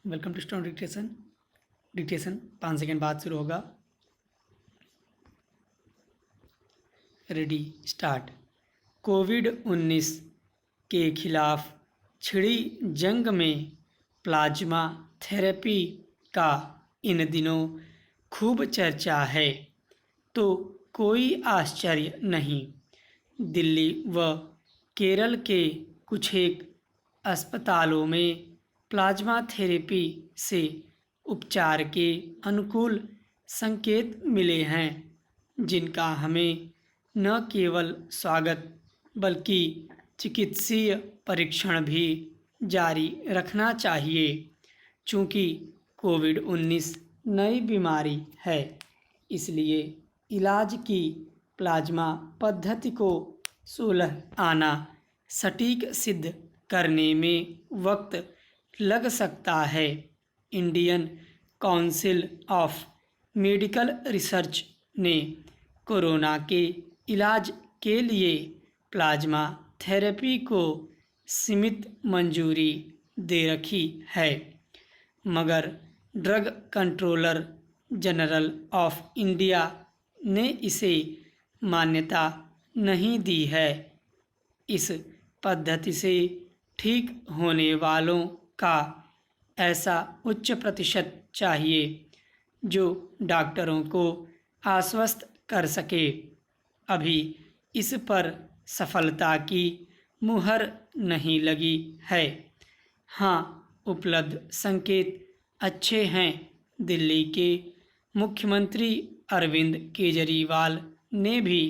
Welcome to stone dictation 5 second बाद शुरू होगा। Ready start. कोविड-19 के खिलाफ छिड़ी जंग में प्लाज्मा थेरेपी का इन दिनों खूब चर्चा है, तो कोई आश्चर्य नहीं। दिल्ली व केरल के कुछ एक अस्पतालों में प्लाज्मा थेरेपी से उपचार के अनुकूल संकेत मिले हैं, जिनका हमें न केवल स्वागत बल्कि चिकित्सीय परीक्षण भी जारी रखना चाहिए। चूँकि कोविड-19 नई बीमारी है, इसलिए इलाज की प्लाज्मा पद्धति को सुलह आना सटीक सिद्ध करने में वक्त लग सकता है। Indian council of medical research ने कोरोना के इलाज के लिए प्लाज्मा थेरेपी को सीमित मंजूरी दे रखी है, मगर drug controller general of India ने इसे मान्यता नहीं दी है। इस पद्धति से ठीक होने वालों का ऐसा उच्च प्रतिशत चाहिए जो डॉक्टरों को आश्वस्त कर सके। अभी इस पर सफलता की मुहर नहीं लगी है। हाँ, उपलब्ध संकेत अच्छे हैं। दिल्ली के मुख्यमंत्री अरविंद केजरीवाल ने भी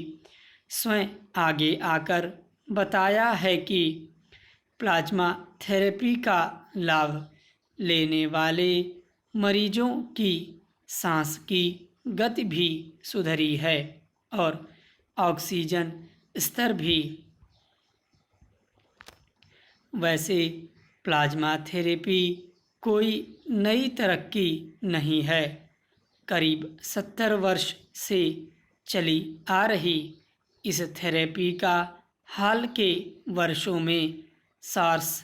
स्वयं आगे आकर बताया है कि प्लाज्मा थेरेपी का लाभ लेने वाले मरीजों की सांस की गति भी सुधरी है और ऑक्सीजन स्तर भी। वैसे प्लाज्मा थेरेपी कोई नई तरक्की नहीं है। करीब 70 वर्ष से चली आ रही इस थेरेपी का हाल के वर्षों में सार्स,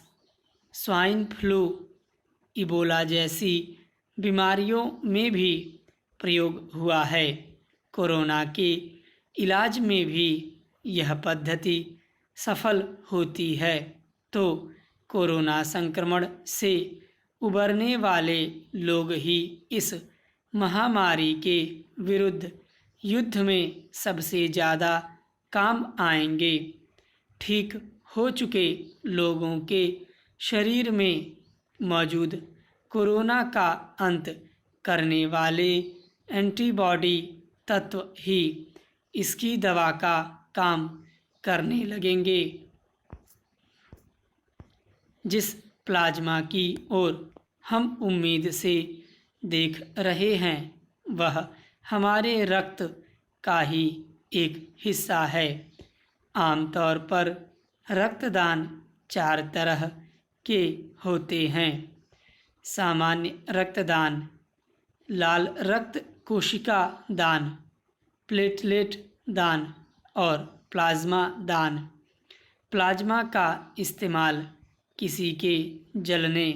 स्वाइन फ्लू, इबोला जैसी बीमारियों में भी प्रयोग हुआ है। कोरोना के इलाज में भी यह पद्धति सफल होती है, तो कोरोना संक्रमण से उबरने वाले लोग ही इस महामारी के विरुद्ध युद्ध में सबसे ज़्यादा काम आएंगे। ठीक हो चुके लोगों के शरीर में मौजूद कोरोना का अंत करने वाले एंटीबॉडी तत्व ही इसकी दवा का काम करने लगेंगे। जिस प्लाज्मा की ओर हम उम्मीद से देख रहे हैं, वह हमारे रक्त का ही एक हिस्सा है। आमतौर पर रक्तदान 4 तरह के होते हैं: सामान्य रक्तदान, लाल रक्त कोशिका दान, प्लेटलेट दान और प्लाज्मा दान। प्लाज्मा का इस्तेमाल किसी के जलने,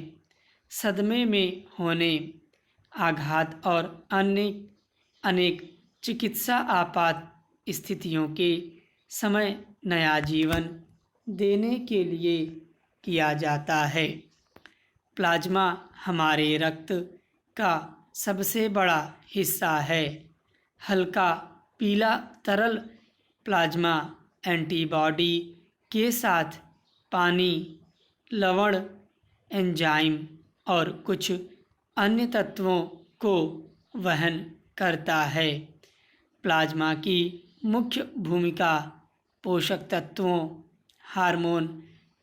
सदमे में होने, आघात और अन्य अनेक चिकित्सा आपात स्थितियों के समय नया जीवन देने के लिए किया जाता है। प्लाज्मा हमारे रक्त का सबसे बड़ा हिस्सा है। हल्का पीला तरल प्लाज्मा एंटीबॉडी के साथ पानी, लवण, एंजाइम और कुछ अन्य तत्वों को वहन करता है। प्लाज्मा की मुख्य भूमिका पोषक तत्वों, हार्मोन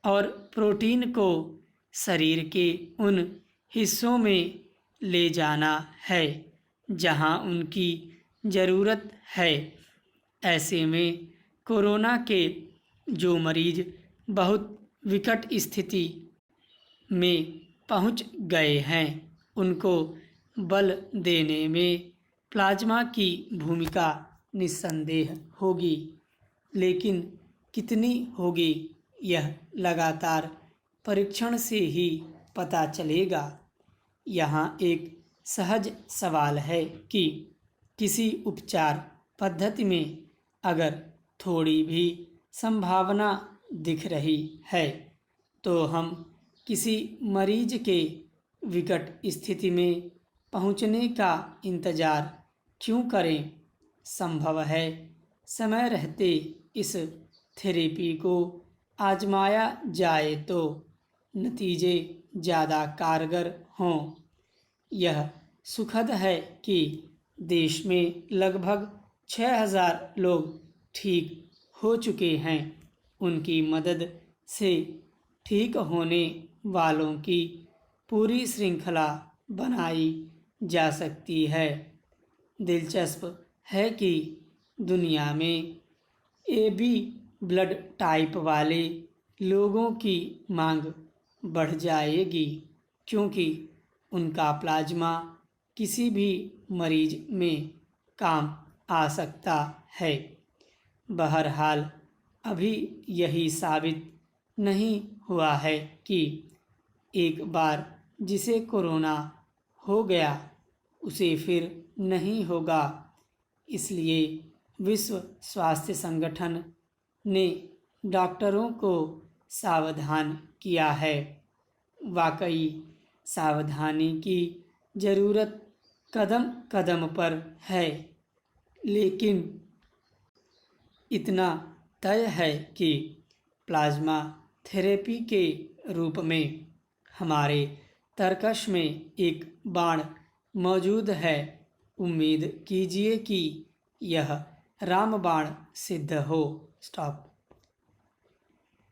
और प्रोटीन को शरीर के उन हिस्सों में ले जाना है जहां उनकी ज़रूरत है। ऐसे में कोरोना के जो मरीज बहुत विकट स्थिति में पहुंच गए हैं, उनको बल देने में प्लाज्मा की भूमिका निस्संदेह होगी, लेकिन कितनी होगी यह लगातार परीक्षण से ही पता चलेगा। यहाँ एक सहज सवाल है कि किसी उपचार पद्धति में अगर थोड़ी भी संभावना दिख रही है तो हम किसी मरीज के विकट स्थिति में पहुंचने का इंतज़ार क्यों करें। संभव है समय रहते इस थेरेपी को आजमाया जाए तो नतीजे ज़्यादा कारगर हों। यह सुखद है कि देश में लगभग 6000 लोग ठीक हो चुके हैं। उनकी मदद से ठीक होने वालों की पूरी श्रृंखला बनाई जा सकती है। दिलचस्प है कि दुनिया में AB ब्लड टाइप वाले लोगों की मांग बढ़ जाएगी क्योंकि उनका प्लाज्मा किसी भी मरीज में काम आ सकता है। बहरहाल अभी यही साबित नहीं हुआ है कि एक बार जिसे कोरोना हो गया उसे फिर नहीं होगा। इसलिए विश्व स्वास्थ्य संगठन ने डॉक्टरों को सावधान किया है। वाकई सावधानी की ज़रूरत कदम कदम पर है, लेकिन इतना तय है कि प्लाज्मा थेरेपी के रूप में हमारे तरकश में एक बाण मौजूद है। उम्मीद कीजिए कि यह रामबाण सिद्ध हो। स्टॉप।